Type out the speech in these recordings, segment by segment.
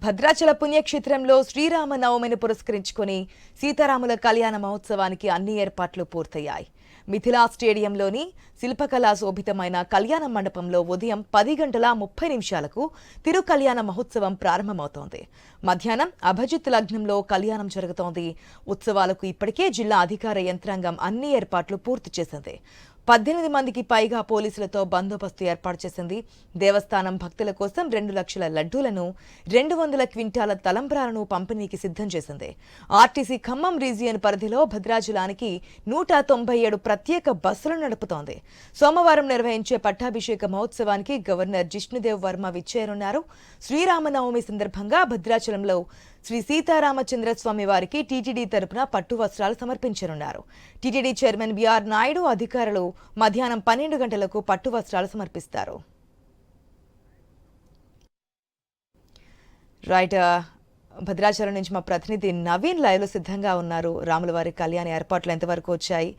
భద్రాచల పుణ్యక్షేత్రంలో శ్రీరామనవమిని పురస్కరించుకుని సీతారాముల కళ్యాణ మహోత్సవానికి అన్ని ఏర్పాట్లు పూర్తయ్యాయి. మిథిలా స్టేడియంలోని శిల్పకళా శోభితమైన కళ్యాణ మండపంలో ఉదయం 10:30 తిరు కళ్యాణ మహోత్సవం ప్రారంభమవుతోంది. మధ్యాహ్నం అభిజిత్ లగ్నంలో కళ్యాణం జరుగుతోంది. ఉత్సవాలకు ఇప్పటికే జిల్లా అధికార యంత్రాంగం అన్ని ఏర్పాట్లు పూర్తి చేసింది. 18 మందికి పైగా పోలీసులతో బందోబస్తు ఏర్పాటు చేసింది. దేవస్థానం భక్తుల కోసం 2 లక్షల లడ్డూలను, 200 క్వింటాల తలంబ్రాలను పంపిణీకి సిద్ధం చేసింది. ఆర్టీసీ ఖమ్మం రీజియన్ పరిధిలో భద్రాచలానికి 197 ప్రత్యేక బస్సులు నడుపుతోంది. సోమవారం నిర్వహించే పట్టాభిషేక మహోత్సవానికి గవర్నర్ జిష్ణుదేవ్ వర్మ విచ్చేయనున్నారు. శ్రీరామనవమి సందర్భంగా భద్రాచలంలో శ్రీ సీతారామచంద్రస్వామి వారికి టీటీడీ తరపున పట్టు వస్త్రాలు సమర్పించనున్నారు. టీటీడీ చైర్మన్ బిఆర్ నాయుడు అధికారులు మధ్యాహ్నం 12 గంటలకు పట్టు వస్త్రాలు సమర్పిస్తారు. రైట్, భద్రాచలం నుంచి మా ప్రతినిధి నవీన్ లైవ్లో సిద్ధంగా ఉన్నారు. రాములవారి కళ్యాణ ఏర్పాట్లు ఎంతవరకు వచ్చాయి,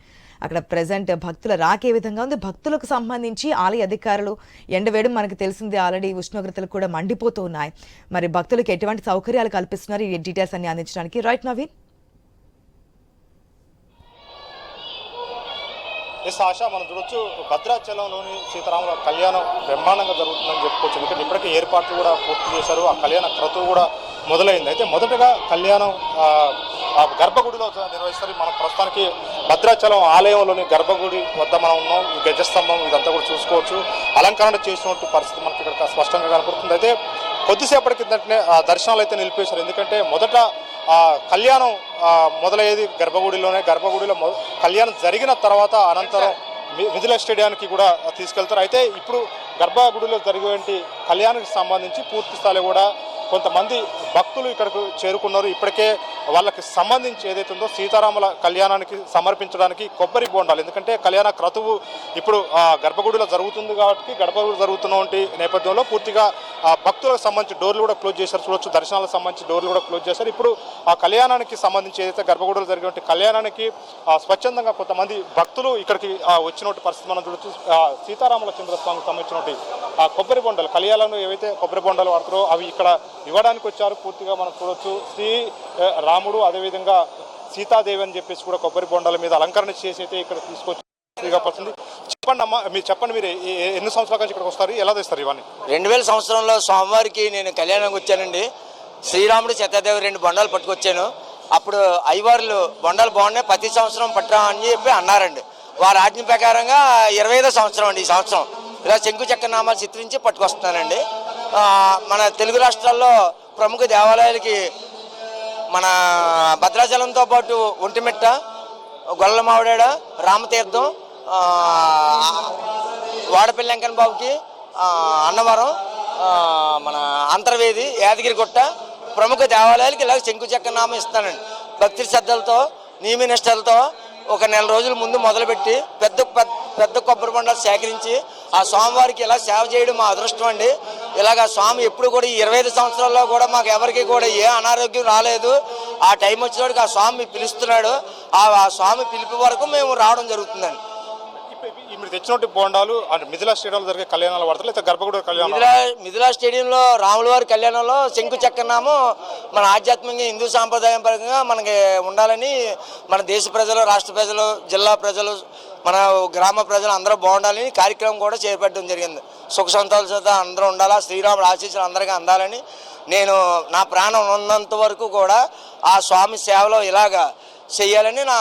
అక్కడ ప్రజెంట్ భక్తుల రాకే విధంగా ఉంది, భక్తులకు సంబంధించి ఆలయ అధికారులు ఎండవేయడం మనకు తెలిసిందే, ఆల్రెడీ ఉష్ణోగ్రతలు కూడా మండిపోతూ ఉన్నాయి. మరి భక్తులకు ఎటువంటి సౌకర్యాలు కల్పిస్తున్నారు, ఈ డీటెయిల్స్ అన్ని అందించడానికి రైట్ నవీన్. ఎస్ ఆశ, మనం చూడొచ్చు భద్రాచలంలోని సీతారాముల కళ్యాణం బ్రహ్మాండంగా జరుగుతుందని చెప్పుకోవచ్చు. ఎందుకంటే ఇప్పటికే ఏర్పాట్లు కూడా పూర్తి చేశారు, ఆ కళ్యాణ క్రతువు కూడా మొదలైంది. అయితే మొదటగా కళ్యాణం గర్భగుడిలో నిర్వహిస్తారు. మనం ప్రస్తుతానికి భద్రాచలం ఆలయంలోని గర్భగుడి వద్ద మనం ఉన్నాం. ఈ గజస్తంభం ఇదంతా కూడా చూసుకోవచ్చు, అలంకరణ చేసినట్టు పరిస్థితి మనకి ఇక్కడ స్పష్టంగా కనపడుతుంది. అయితే కొద్దిసేపటి కిందటనే దర్శనాలు అయితే నిలిపేశారు. ఎందుకంటే మొదట కళ్యాణం మొదలయ్యేది గర్భగుడిలోనే. గర్భగుడిలో కళ్యాణం జరిగిన తర్వాత అనంతరం మిథిలా స్టేడియానికి కూడా తీసుకెళ్తారు. అయితే ఇప్పుడు గర్భగుడిలో జరిగే కళ్యాణానికి సంబంధించి పూర్తి స్థాయిలో కూడా కొంతమంది భక్తులు ఇక్కడకు చేరుకున్నారు. ఇప్పటికే వాళ్ళకి సంబంధించి ఏదైతే ఉందో సీతారాముల కళ్యాణానికి సమర్పించడానికి కొబ్బరి బోండాలు, ఎందుకంటే కళ్యాణ క్రతువు ఇప్పుడు గర్భగుడిలో జరుగుతుంది కాబట్టి గర్భగుడి జరుగుతున్నటువంటి నేపథ్యంలో పూర్తిగా భక్తులకు సంబంధించి డోర్లు కూడా క్లోజ్ చేశారు. చూడొచ్చు, దర్శనాలకు సంబంధించి డోర్లు కూడా క్లోజ్ చేశారు. ఇప్పుడు ఆ కళ్యాణానికి సంబంధించి ఏదైతే గర్భగుడిలో జరిగినటువంటి కళ్యాణానికి స్వచ్ఛందంగా కొంతమంది భక్తులు ఇక్కడికి వచ్చినటువంటి పరిస్థితి మనం చూడొచ్చు. సీతారాముల చంద్రస్వామికి సంబంధించినటువంటి కొబ్బరి బొండాలు, కళ్యాణంలో ఏవైతే కొబ్బరి బొండాలు వాడతారో అవి ఇక్కడ ఇవ్వడానికి వచ్చారు. పూర్తిగా మనం చూడొచ్చు, శ్రీ రాముడు అదేవిధంగా సీతాదేవి అని చెప్పేసి కూడా కొబ్బరి బొండాల మీద అలంకరణ చేసి అయితే ఇక్కడ తీసుకొచ్చి చెప్పండి అమ్మా, మీరు చెప్పండి, మీరు ఎన్ని సంవత్సరాల నుంచి ఇక్కడికి వస్తారు, ఎలా తెస్తారు ఇవన్నీ? 2000 సంవత్సరంలో స్వామివారికి నేను కళ్యాణంకి వచ్చానండి. శ్రీరాముడు సీతాదేవి 2 బొండాలు పట్టుకొచ్చాను. అప్పుడు అయ్యవార్లు బొండాలు బాగున్నాయి, ప్రతి సంవత్సరం పట్టా అని చెప్పి అన్నారండి. వారి ఆజ్ఞ ప్రకారంగా 25వ సంవత్సరం అండి ఈ సంవత్సరం ఇలా శంకు చక్ర నామాలు చిత్రించి పట్టుకొస్తున్నానండి. మన తెలుగు రాష్ట్రాల్లో ప్రముఖ దేవాలయాలకి మన భద్రాచలంతో పాటు ఒంటిమిట్ట, గొల్లమావిడాడ, రామతీర్థం, వాడపల్లి వెంకన్న బాబుకి, అన్నవరం, మన అంతర్వేది, యాదగిరిగుట్ట ప్రముఖ దేవాలయాలకి ఇలా శంకు చక్ర నామం ఇస్తానండి. భక్తి శ్రద్ధలతో నియమ నిష్టలతో ఒక నెల రోజుల ముందు మొదలుపెట్టి పెద్ద పెద్ద కొబ్బరి బొండాలు సేకరించి ఆ స్వామివారికి ఇలా సేవ చేయడం మా అదృష్టం అండి. ఇలాగ స్వామి ఎప్పుడు కూడా ఈ 25 సంవత్సరాల్లో కూడా మాకు ఎవరికి కూడా ఏ అనారోగ్యం రాలేదు. ఆ టైం వచ్చినోడికి ఆ స్వామి పిలుస్తున్నాడు, ఆ స్వామి పిలిపి వరకు మేము రావడం జరుగుతుందండి. మీరు తెచ్చినట్టు బోండాలు అంటే మిథిలా స్టేడియంలో జరిగే కళ్యాణాలు వాడతారు, లేదా గర్భగుడి కళ్యాణం? మిథిలా స్టేడియంలో రాములవారి కళ్యాణంలో శంకు చక్రనామం మన ఆధ్యాత్మికంగా హిందూ సాంప్రదాయం పరంగా మనకి ఉండాలని మన దేశ ప్రజలు, రాష్ట్ర ప్రజలు, జిల్లా ప్రజలు, మన గ్రామ ప్రజలు అందరూ బాగుండాలని కార్యక్రమం కూడా చేపట్టడం జరిగింది. సుఖ సంతోషాలతో అందరూ ఉండాలా, శ్రీరాముడు ఆశీస్సులు అందరికీ అందాలని నేను నా ప్రాణం ఉన్నంత వరకు కూడా ఆ స్వామి సేవలో ఇలాగా చెయ్యాలని నా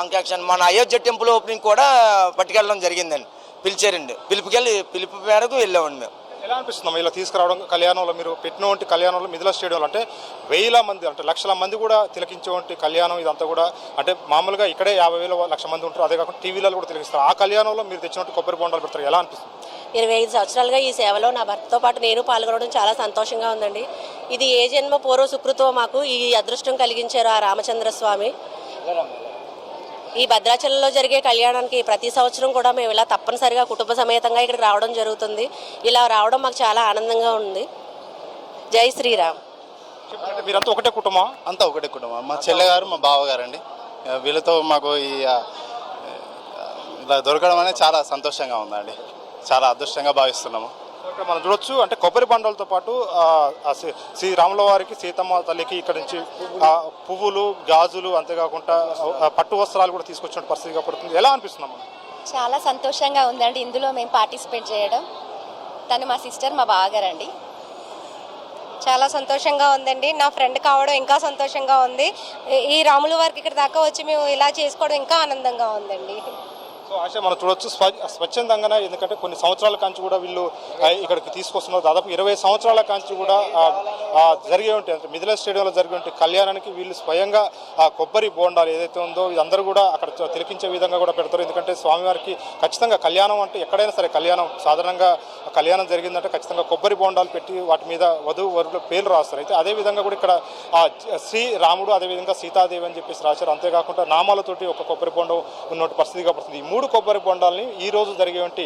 ఆకాంక్ష. మన అయోధ్య టెంపుల్ ఓపెనింగ్ కూడా పట్టుకెళ్ళడం జరిగిందండి, పిలిచారండి. పిలుపు మేరకు వెళ్ళామండి మేము. ఎలా అనిపిస్తుంది ఇలా తీసుకురావడం? కళ్యాణంలో మీరు పెట్టినటువంటి కళ్యాణంలో మిథిలా స్టేడియంలో అంటే 1000 మంది అంటే లక్షల మంది కూడా తిలకించేటువంటి కళ్యాణం ఇదంతా కూడా, అంటే మామూలుగా ఇక్కడే 50,000 లక్ష మంది ఉంటారు, అదే కాకుండా టీవీలలో కూడా తిలకిస్తారు. ఆ కళ్యాణంలో మీరు తెచ్చినట్టు కొబ్బరి బొండాలు పెడతారు, ఎలా అనిపిస్తుంది? 25 సంవత్సరాలుగా ఈ సేవలో నా భర్తతో పాటు నేను పాల్గొనడం చాలా సంతోషంగా ఉందండి. ఇది ఏ జన్మ పూర్వ సుకృతో మాకు ఈ అదృష్టం కలిగించారు ఆ రామచంద్రస్వామి. ఈ భద్రాచలంలో జరిగే కళ్యాణానికి ప్రతి సంవత్సరం కూడా మేము ఇలా తప్పనిసరిగా కుటుంబ సమేతంగా ఇక్కడికి రావడం జరుగుతుంది. ఇలా రావడం మాకు చాలా ఆనందంగా ఉంది. జై శ్రీరామ్. మీరంతా ఒకటే కుటుంబం? అంతా ఒకటే కుటుంబం. మా చెల్లెగారు, మా బావగారు అండి. వీళ్ళతో మాకు ఇలా దొరకడం అనేది చాలా సంతోషంగా ఉందండి, చాలా అదృష్టంగా భావిస్తున్నాము. ఇక్కడ మనం చూడొచ్చు అంటే కొబ్బరి బండలతో పాటు శ్రీ రాముల వారికి సీతమ్మ తల్లికి ఇక్కడ నుంచి పువ్వులు గాజులు అంతేకాకుండా పట్టు వస్త్రాలు కూడా తీసుకొచ్చిన పరిస్థితిగా పడుతుంది. ఎలా అనిపిస్తున్నాం? చాలా సంతోషంగా ఉందండి ఇందులో మేము పార్టిసిపేట్ చేయడం. తను మా సిస్టర్, మా బావగారండి. చాలా సంతోషంగా ఉందండి. నా ఫ్రెండ్ కావడం ఇంకా సంతోషంగా ఉంది. ఈ రాముల వారికి ఇక్కడ దాకా వచ్చి మేము ఇలా చేసుకోవడం ఇంకా ఆనందంగా ఉందండి. సో ఆశ మనం చూడొచ్చు స్వచ్ఛందంగానే, ఎందుకంటే కొన్ని సంవత్సరాల కాంచి కూడా వీళ్ళు ఇక్కడికి తీసుకొస్తున్నారు. దాదాపు 20 సంవత్సరాల కాంచి కూడా జరిగే ఉంటాయి, అంటే మిథిలా స్టేడియంలో జరిగే ఉంటాయి కళ్యాణానికి వీళ్ళు స్వయంగా కొబ్బరి బోండాలు ఏదైతే ఉందో ఇదందరూ కూడా అక్కడ తిలకించే విధంగా కూడా పెడతారు. ఎందుకంటే స్వామివారికి ఖచ్చితంగా కళ్యాణం అంటే ఎక్కడైనా సరే కళ్యాణం సాధారణంగా కళ్యాణం జరిగిందంటే ఖచ్చితంగా కొబ్బరి బోండాలు పెట్టి వాటి మీద వధువు వరుల పేర్లు రాస్తారు. అయితే అదేవిధంగా కూడా ఇక్కడ శ్రీరాముడు అదేవిధంగా సీతాదేవి అని చెప్పేసి రాశారు. అంతేకాకుండా నామాలతోటి ఒక కొబ్బరి బోండం ఉన్నట్టు పరిస్థితిగా పడుతుంది. ఈ 3 కొబ్బరి బొండాలని ఈ రోజు జరిగేటువంటి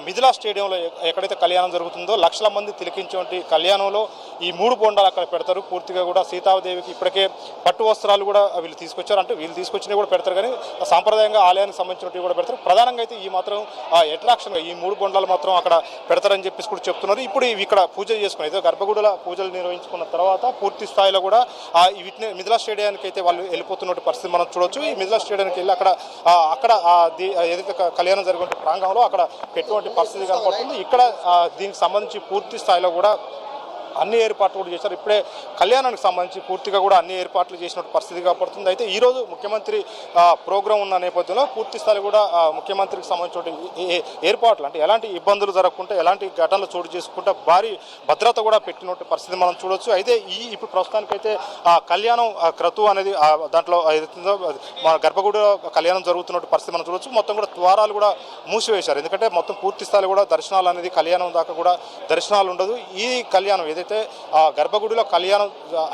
మిథిలా స్టేడియంలో ఎక్కడైతే కళ్యాణం జరుగుతుందో లక్షల మంది తిలకించేటువంటి కళ్యాణంలో ఈ 3 బొండాలు అక్కడ పెడతారు. పూర్తిగా కూడా సీతాదేవికి ఇప్పటికే పట్టు వస్త్రాలు కూడా వీళ్ళు తీసుకొచ్చారు. అంటే వీళ్ళు తీసుకొచ్చినవి కూడా పెడతారు, కానీ సాంప్రదాయంగా ఆలయానికి సంబంధించినవి కూడా పెడతారు. ప్రధానంగా అయితే ఈ మాత్రం అట్రాక్షన్గా ఈ 3 బొండాలు మాత్రం అక్కడ పెడతారని చెప్పేసి కూడా చెప్తున్నారు. ఇప్పుడు ఇవి ఇక్కడ పూజ చేసుకుని అయితే గర్భగుడుల పూజలు నిర్వహించుకున్న తర్వాత పూర్తి స్థాయిలో కూడా వీటిని మిథిలా స్టేడియానికి అయితే వాళ్ళు వెళ్ళిపోతున్నటువంటి పరిస్థితి మనం చూడొచ్చు. ఈ మిథిలా స్టేడియానికి వెళ్ళి అక్కడ ఏదైతే కళ్యాణం జరిగే ప్రాంగణంలో అక్కడ పెట్టుబడి పరిస్థితి కనపడుతుంది. ఇక్కడ దీనికి సంబంధించి పూర్తి స్థాయిలో కూడా అన్ని ఏర్పాట్లు కూడా చేశారు. ఇప్పుడే కళ్యాణానికి సంబంధించి పూర్తిగా కూడా అన్ని ఏర్పాట్లు చేసినట్టు పరిస్థితిగా పడుతుంది. అయితే ఈరోజు ముఖ్యమంత్రి ప్రోగ్రాం ఉన్న నేపథ్యంలో పూర్తి స్థాయి కూడా ముఖ్యమంత్రికి సంబంధించిన ఏర్పాట్లు అంటే ఎలాంటి ఇబ్బందులు జరగకుండా ఎలాంటి ఘటనలు చోటు చేసుకుంటా భారీ భద్రత కూడా పెట్టినట్టు పరిస్థితి మనం చూడొచ్చు. అయితే ఇప్పుడు ప్రస్తుతానికైతే కళ్యాణం క్రతువు అనేది దాంట్లో ఏదైతుందో మన గర్భగుడిలో కళ్యాణం జరుగుతున్నట్టు పరిస్థితి మనం చూడొచ్చు. మొత్తం కూడా ద్వారాలు కూడా మూసివేశారు. ఎందుకంటే మొత్తం పూర్తి స్థాయిలో కూడా దర్శనాలు అనేది కళ్యాణం దాకా కూడా దర్శనాలు ఉండదు. ఈ కళ్యాణం ఏదైతే గర్భగుడిలో కళ్యాణం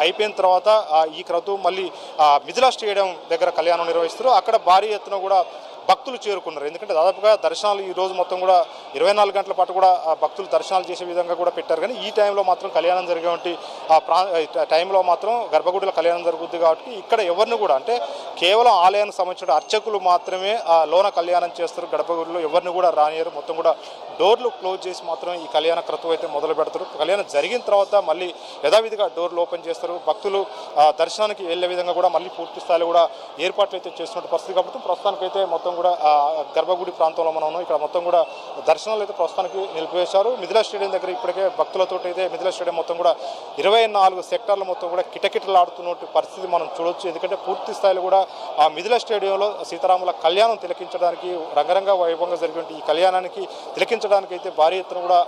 అయిపోయిన తర్వాత ఈ క్రతువు మళ్ళీ మిథిలా స్టేడియం దగ్గర కళ్యాణం నిర్వహిస్తారు. అక్కడ భారీ ఎత్తున కూడా భక్తులు చేరుకున్నారు. ఎందుకంటే దాదాపుగా దర్శనాలు ఈ రోజు మొత్తం కూడా 24 గంటల పాటు కూడా భక్తులు దర్శనాలు చేసే విధంగా కూడా పెట్టారు. కానీ ఈ టైంలో మాత్రం కళ్యాణం జరిగేటువంటి టైంలో మాత్రం గర్భగుడిలో కళ్యాణం జరుగుతుంది కాబట్టి ఇక్కడ ఎవరిని కూడా అంటే కేవలం ఆలయానికి సంబంధించిన అర్చకులు మాత్రమే లోన కళ్యాణం చేస్తారు. గర్భగుడిలో ఎవరిని కూడా రానియరు. మొత్తం కూడా డోర్లు క్లోజ్ చేసి మాత్రం ఈ కళ్యాణ క్రతువు అయితే మొదలు పెడతారు. కళ్యాణం జరిగిన తర్వాత మళ్ళీ యథావిధిగా డోర్లు ఓపెన్ చేస్తారు. భక్తులు దర్శనానికి వెళ్ళే విధంగా కూడా మళ్ళీ పూర్తి స్థాయిలో కూడా ఏర్పాట్లు అయితే చేస్తున్న పరిస్థితి కాబట్టి ప్రస్తుతానికైతే మొత్తం కూడా గర్భగుడి ప్రాంతంలో మనం ఉన్నాం. ఇక్కడ మొత్తం కూడా దర్శనాలు అయితే ప్రస్తుతానికి నిలిపివేశారు. మిథిలా స్టేడియం దగ్గర ఇప్పటికే భక్తులతో అయితే మిథిలా స్టేడియం మొత్తం కూడా 24 సెక్టార్లు మొత్తం కూడా కిటకిటలాడుతున్న పరిస్థితి మనం చూడొచ్చు. ఎందుకంటే పూర్తి స్థాయిలో కూడా మిథిలా స్టేడియంలో సీతారాముల కళ్యాణం తిలకించడానికి రంగరంగ వైభవంగా జరిగినటువంటి ఈ కళ్యాణానికి తిలకించడానికి అయితే భారీ ఎత్తున కూడా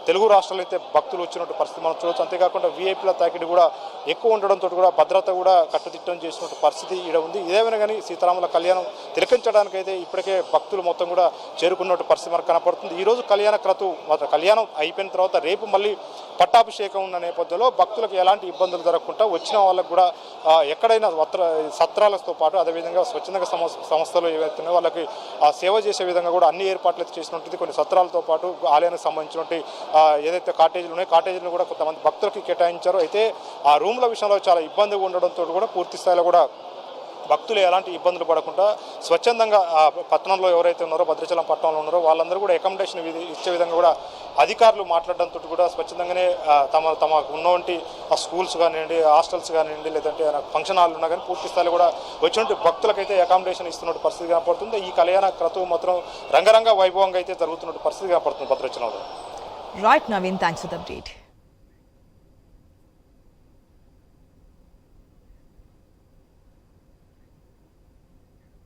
తెలుగు రాష్ట్రాల్లో అయితే భక్తులు వచ్చినట్టు పరిస్థితి మనం చూడొచ్చు. అంతేకాకుండా వీఐపీల తాకిడి కూడా ఎక్కువ ఉండడంతో కూడా భద్రత కూడా కట్టుదిట్టం చేసినట్టు పరిస్థితి ఇక్కడ ఉంది. ఇదేమైనా కానీ సీతారాముల కళ్యాణం తిలకించడానికి అయితే ఇప్పటికే భక్తులు మొత్తం కూడా చేరుకున్నట్టు పరిస్థితి మనకు కనపడుతుంది. ఈరోజు కళ్యాణ క్రతువు కళ్యాణం అయిపోయిన తర్వాత రేపు మళ్ళీ పట్టాభిషేకం ఉన్న నేపథ్యంలో భక్తులకు ఎలాంటి ఇబ్బందులు జరగకుండా వచ్చిన వాళ్ళకు కూడా ఎక్కడైనా సత్రాలతో పాటు అదేవిధంగా స్వచ్ఛంద సంస్థలు ఏవైతే వాళ్ళకి సేవ చేసే విధంగా కూడా అన్ని ఏర్పాట్లు చేసినట్టు కొన్ని సత్రాలతో పాటు ఆలయానికి సంబంధించినటువంటి ఏదైతే కాటేజీలు ఉన్నాయో కాటేజీలు కూడా కొంతమంది భక్తులకి కేటాయించారు. అయితే ఆ రూమ్ల విషయంలో చాలా ఇబ్బందిగా ఉండడంతో కూడా పూర్తి స్థాయిలో కూడా భక్తులు ఎలాంటి ఇబ్బందులు పడకుండా స్వచ్ఛందంగా పట్టణంలో ఎవరైతే ఉన్నారో భద్రాచలం పట్టణంలో ఉన్నారో వాళ్ళందరూ కూడా అకామిడేషన్ ఇచ్చే విధంగా కూడా అధికారులు మాట్లాడడంతో కూడా స్వచ్ఛందంగానే తమకు ఉన్నటువంటి స్కూల్స్ కానివ్వండి హాస్టల్స్ కానివ్వండి లేదంటే ఫంక్షన్ హాల్ ఉన్నా కానీ పూర్తి స్థాయిలో కూడా వచ్చినట్టు భక్తులకైతే అకామిడేషన్ ఇస్తున్నట్టు పరిస్థితి కనపడుతుంది. ఈ కళ్యాణ క్రతువు మాత్రం రంగరంగ వైభవంగా అయితే జరుగుతున్నట్టు పరిస్థితి కనపడుతుంది భద్రాచలంలో. Right, Naveen, thanks for the update.